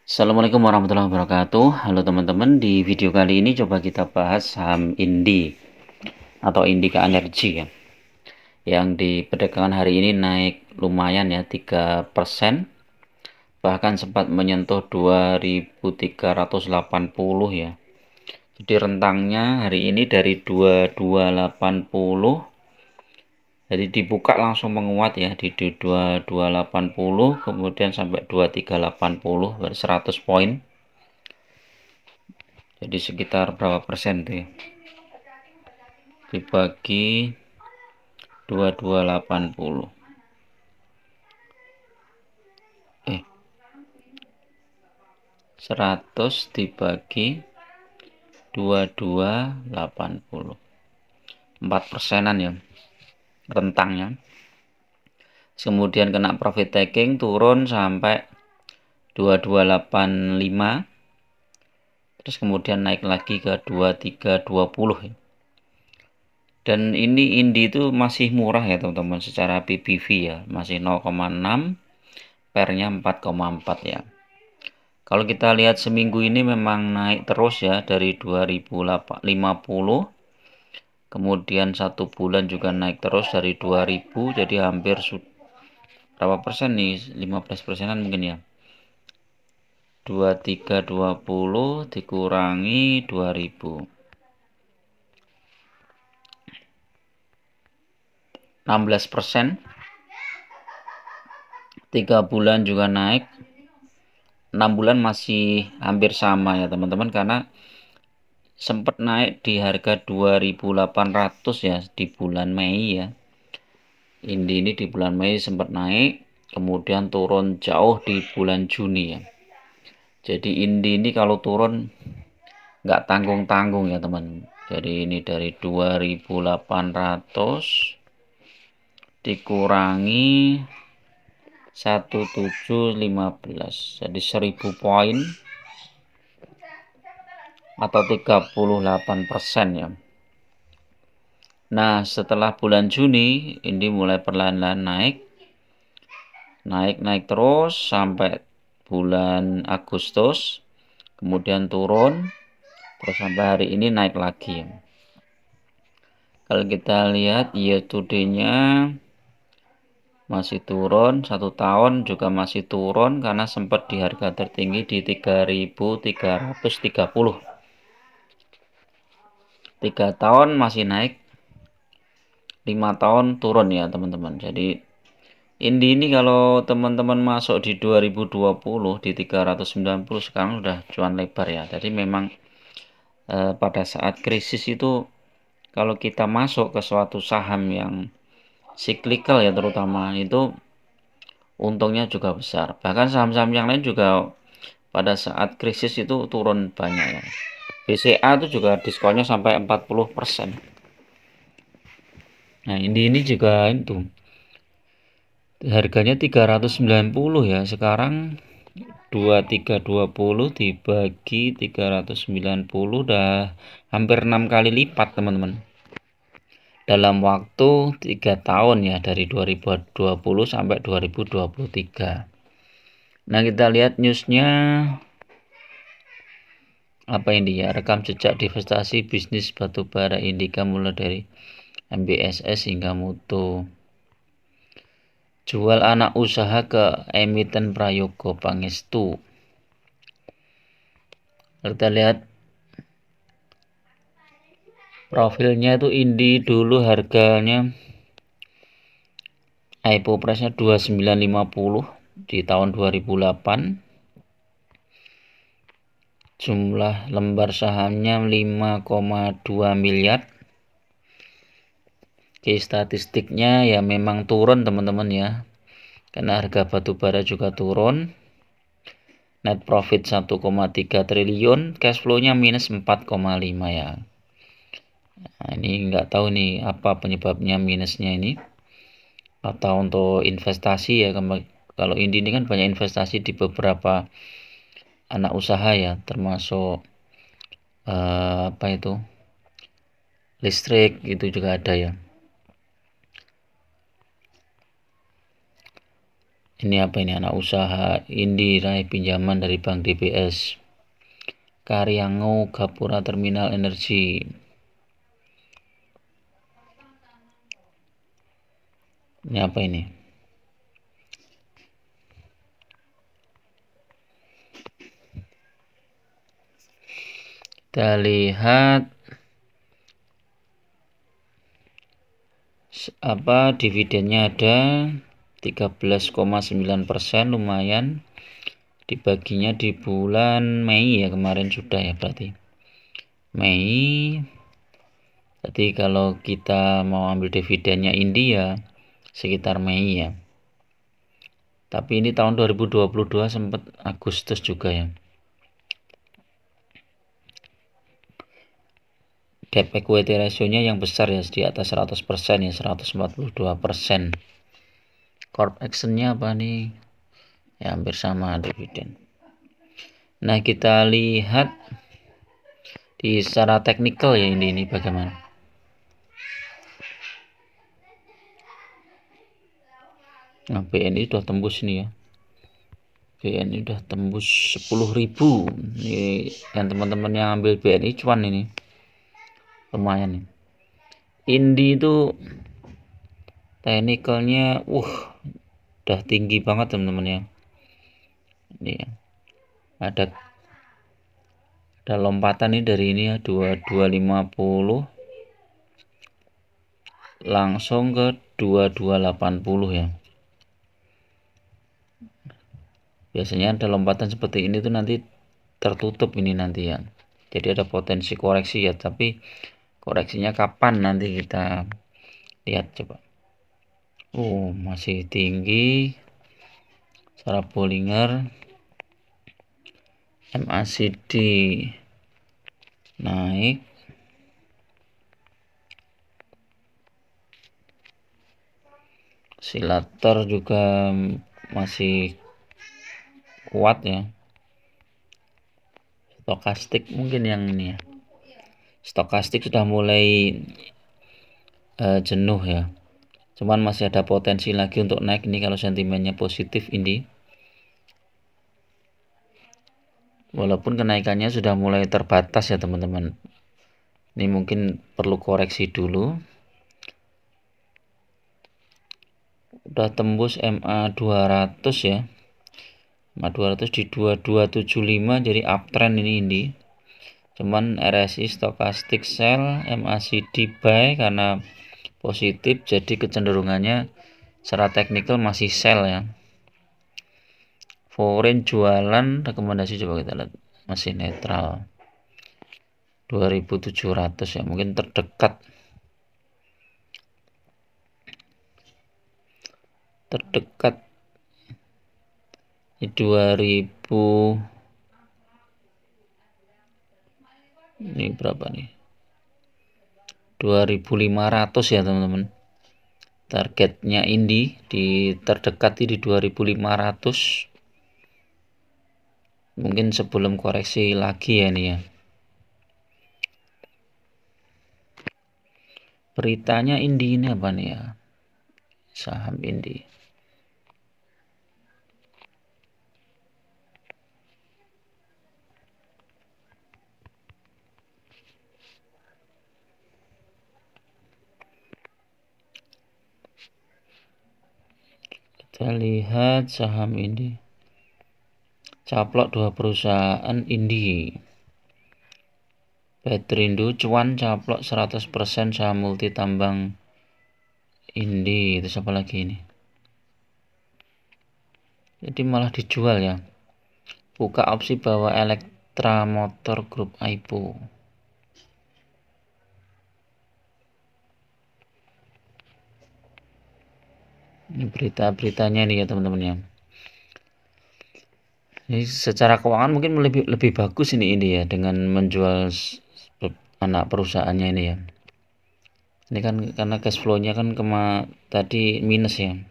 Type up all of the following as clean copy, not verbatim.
Assalamualaikum warahmatullahi wabarakatuh. Halo teman-teman, di video kali ini coba kita bahas saham Indi atau Indika Energy ya. Yang di perdagangan hari ini naik lumayan ya, 3%. Bahkan sempat menyentuh 2380 ya. Jadi rentangnya hari ini dari 2280, jadi dibuka langsung menguat ya di 2280, kemudian sampai 2380, berarti 100 poin. Jadi sekitar berapa persen tuh ya? Dibagi 2280. 100 dibagi 2280. 4%-an ya rentangnya. Kemudian kena profit taking turun sampai 2285. Terus kemudian naik lagi ke 2320 ya. Dan ini Indi itu masih murah ya teman-teman, secara PBV ya, masih 0,6, pernya 4,4 ya. Kalau kita lihat seminggu ini memang naik terus ya, dari 2050, kemudian satu bulan juga naik terus dari 2000, jadi hampir berapa persen nih, 15%-an mungkin ya. 2320 dikurangi 2000, 16%. 3 bulan juga naik, 6 bulan masih hampir sama ya teman-teman, karena sempat naik di harga 2800 ya di bulan Mei ya. Ini di bulan Mei sempat naik, kemudian turun jauh di bulan Juni ya. Jadi ini kalau turun nggak tanggung-tanggung ya teman. Jadi ini dari 2800 dikurangi 1715, jadi 1000 poin atau 38% ya. Nah, setelah bulan Juni ini mulai perlahan-lahan naik terus sampai bulan Agustus, kemudian turun, terus sampai hari ini naik lagi. Kalau kita lihat year to day-nya masih turun, 1 tahun juga masih turun karena sempat di harga tertinggi di 3330. 3 tahun masih naik, 5 tahun turun ya teman-teman. Jadi ini kalau teman-teman masuk di 2020 di 390, sekarang udah cuan lebar ya. Jadi memang pada saat krisis itu kalau kita masuk ke suatu saham yang cyclical ya, terutama itu untungnya juga besar. Bahkan saham-saham yang lain juga pada saat krisis itu turun banyak ya. BCA itu juga diskonnya sampai 40%. Nah, ini juga itu harganya 390 ya, sekarang 2320 dibagi 390 udah hampir 6 kali lipat teman-teman, dalam waktu 3 tahun ya, dari 2020 sampai 2023. Nah, kita lihat newsnya apa ini ya, rekam jejak divestasi bisnis batubara Indika mulai dari MBSS hingga Mutu, jual anak usaha ke emiten Prayogo Pangestu. Kita lihat profilnya itu Indi dulu harganya IPO price-nya 2950 di tahun 2008. Jumlah lembar sahamnya 5,2 miliar. Oke, statistiknya ya memang turun teman-teman ya, karena harga batubara juga turun. Net profit 1,3 triliun, cash flow-nya minus 4,5 ya. Nah, ini nggak tahu nih apa penyebabnya minusnya ini. Atau untuk investasi ya, kalau ini kan banyak investasi di beberapa anak usaha ya, termasuk apa itu, listrik itu juga ada ya. Ini apa ini, anak usaha Indi raih pinjaman dari Bank DBS. Karyango Gapura Terminal Energi. Ini apa ini? Kita lihat dividennya ada 13,9%, lumayan. Dibaginya di bulan Mei ya, kemarin sudah ya berarti Mei. Jadi kalau kita mau ambil dividennya India sekitar Mei ya. Tapi ini tahun 2022 sempat Agustus juga ya. Debt equity ratio-nya yang besar ya, di atas 100% ya, 142%. Corp action-nya apa nih? Ya hampir sama dividen. Nah, kita lihat di secara teknikal ya, ini bagaimana. Nah, BNI sudah tembus ini ya. BNI udah tembus 10.000. Ini yang teman-teman yang ambil BNI cuan ini. Lumayan nih. Indi itu teknikalnya udah tinggi banget teman-teman ya. Ini ya. Ada lompatan nih dari ini ya, 2250 langsung ke 2280 ya. Biasanya ada lompatan seperti ini tuh nanti tertutup ini nanti ya. Jadi ada potensi koreksi ya, tapi koreksinya kapan nanti kita lihat coba. Masih tinggi. Secara Bollinger, MACD naik, oscillator juga masih kuat ya. Stokastik mungkin yang ini ya. Stokastik sudah mulai jenuh ya. Cuman masih ada potensi lagi untuk naik ini kalau sentimennya positif ini. Walaupun kenaikannya sudah mulai terbatas ya teman-teman. Ini mungkin perlu koreksi dulu. Udah tembus MA 200 ya. MA 200 di 2275, jadi uptrend ini. Cuman RSI stokastik sell, MACD buy karena positif, jadi kecenderungannya secara teknikal masih sell ya. Foreign jualan, rekomendasi coba kita lihat, masih netral 2700 ya, mungkin terdekat di 2000. Ini berapa nih, 2500 ya teman-teman. Targetnya Indi di terdekat di 2500. Mungkin sebelum koreksi lagi ya nih ya. Beritanya Indi ini apa nih ya, saham Indi. Kita lihat saham Indi. Caplok 2 perusahaan Indi. Petrindo cuan caplok 100% saham multi tambang Indi. Itu siapa lagi ini? Jadi malah dijual ya. Buka opsi bahwa Elektra Motor Group IPO. Ini berita-beritanya nih ya teman-teman ya. Ini secara keuangan mungkin lebih bagus ini ya, dengan menjual anak perusahaannya ini ya. Ini kan karena cash flow-nya kan tadi minus ya.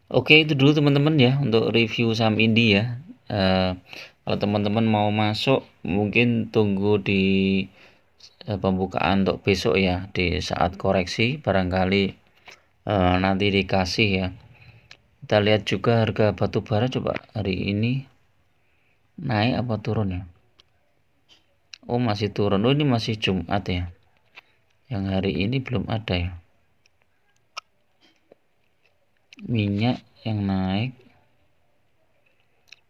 Oke, itu dulu teman-teman ya untuk review saham Indi ya. Kalau teman-teman mau masuk mungkin tunggu di pembukaan untuk besok ya, di saat koreksi barangkali nanti dikasih ya. Kita lihat juga harga batu bara coba hari ini naik apa turun ya. Oh masih turun. Oh ini masih Jumat ya, yang hari ini belum ada ya. Minyak yang naik,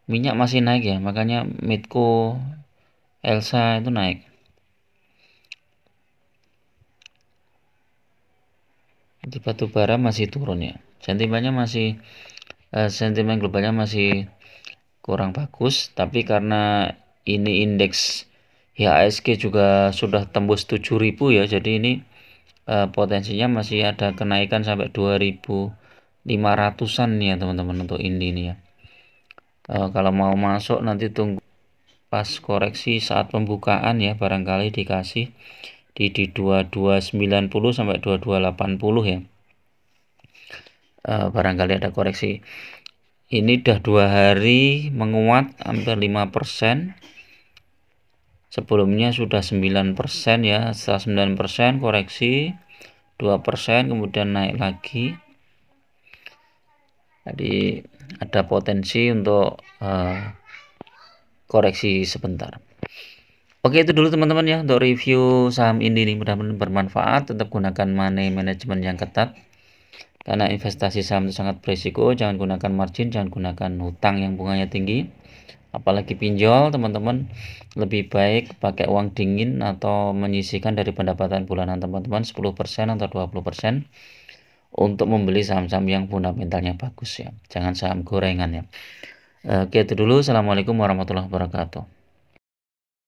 minyak masih naik ya, makanya Medco Elsa itu naik. Di batu bara masih turun ya, sentimennya masih sentimen globalnya masih kurang bagus, tapi karena ini indeks IHSG juga sudah tembus 7.000 ya, jadi ini potensinya masih ada kenaikan sampai 2.500-an ya teman-teman untuk ini ya. Kalau mau masuk nanti tunggu pas koreksi saat pembukaan ya, barangkali dikasih di 2290 sampai 2280 ya. Barangkali ada koreksi. Ini udah 2 hari menguat hampir 5%. Sebelumnya sudah 9% ya, setelah 9% koreksi 2%, kemudian naik lagi. Jadi ada potensi untuk koreksi sebentar. Oke, itu dulu teman-teman ya untuk review saham ini, mudah-mudahan bermanfaat. Tetap gunakan money management yang ketat, karena investasi saham itu sangat berisiko. Jangan gunakan margin, jangan gunakan hutang yang bunganya tinggi, apalagi pinjol. Teman-teman lebih baik pakai uang dingin atau menyisihkan dari pendapatan bulanan teman-teman 10% atau 20% untuk membeli saham-saham yang fundamentalnya bagus ya, jangan saham gorengan ya. Oke, itu dulu. Assalamualaikum warahmatullahi wabarakatuh.